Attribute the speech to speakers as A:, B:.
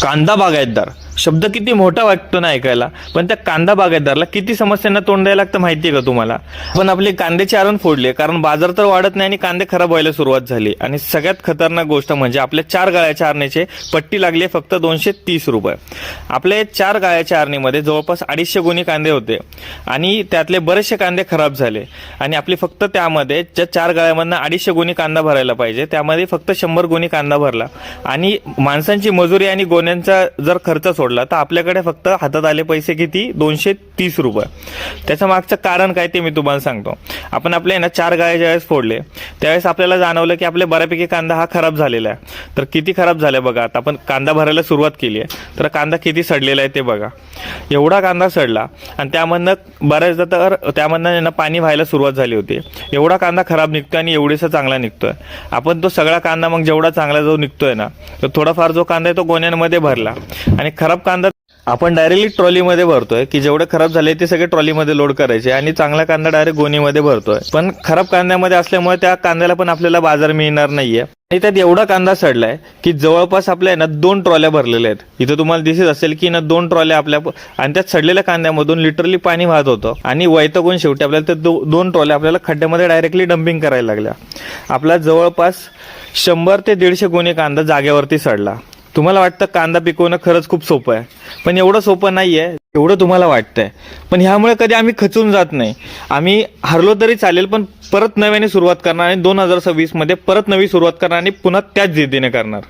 A: कांदा बागायतदार शब्द किती मोठा वाटतो ना ऐकायला, पण त्या कांदा बागायतदारला किती समस्यांना तोंड द्यायला लागतं माहिती आहे का तुम्हाला? पण आपले कांद्याचे आरण फोडले, कारण बाजार तर वाढत नाही आणि कांदे खराब व्हायला सुरुवात झाली. आणि सगळ्यात खतरनाक गोष्ट म्हणजे आपल्या 4 गाळ्याच्या आरणीचे पट्टी लागली फक्त 230 रुपये. आपल्या 4 गाळ्याच्या आरणीमध्ये जवळपास 250 गोणी कांदे होते आणि त्यातले बरेचसे कांदे खराब झाले. आणि आपली फक्त त्यामध्ये ज्या 4 गाळ्यामधनं 250 गोणी कांदा भरायला पाहिजे त्यामध्ये फक्त 100 गोणी कांदा भरला. आणि माणसांची मजुरी आणि गोण्यांचा जर खर्च सोडला तर आपल्याकडे फक्त हातात आले पैसे किती? 230 रुपये. त्याच्या मागचं कारण काय ते मी तुम्हाला सांगतो. आपण आपले ना 4 गाळे ज्यावेळेस फोडले त्यावेळेस आपल्याला जाणवलं की आपले बऱ्यापैकी कांदा हा खराब झालेला आहे. तर किती खराब झाला बघा. आता आपण कांदा भरायला सुरुवात केली आहे तर कांदा किती सडलेला आहे ते बघा. एवढा कांदा सडला आणि त्यामधनं बऱ्याचदा तर त्यामधनं पाणी व्हायला सुरुवात झाली होती. एवढा कांदा खराब निघतोय आणि एवढीसा चांगला निघतोय. आपण तो सगळा कांदा मग जेवढा चांगला जो निघतोय ना तर थोडाफार जो कांदा आहे तो गोण्यांमध्ये भरला. आणि खराब कांदा आपण डायरेक्टली ट्रॉलीमध्ये भरतोय की जेवढे खराब झाले ते सगळे ट्रॉलीमध्ये लोड करायचे आणि चांगला कांदा डायरेक्ट गोणीमध्ये भरतोय. पण खराब कांद्यामध्ये असल्यामुळे त्या कांद्याला पण आपल्याला बाजार मिळणार नाहीये. आणि त्यात एवढा कांदा सडलाय की जवळपास आपल्या ना 2 ट्रॉल्या भरलेल्या आहेत. इथं तुम्हाला दिसत असेल की ना 2 ट्रॉल्या आपल्या, आणि त्या सडलेल्या कांद्यामधून लिटरली पाणी वाहत होतं. आणि वैतागून शेवटी आपल्याला त्या 2 ट्रॉल्या आपल्याला खड्ड्यामध्ये डायरेक्टली डम्पिंग करायला लागल्या. आपला जवळपास 100 ते 150 गोणी कांदा जागेवरती सडला. तुम्हाला वाटतं कांदा पिकवणं खरंच खूप सोपं आहे, पण एवढं सोपं नाही आहे एवढं तुम्हाला वाटतंय. पण ह्यामुळे कधी आम्ही खचून जात नाही. आम्ही हरलो तरी चालेल, पण परत नव्याने सुरुवात करणार आणि 2026 मध्ये परत नवी सुरुवात करणार आणि पुन्हा त्याच जिद्दीने करणार.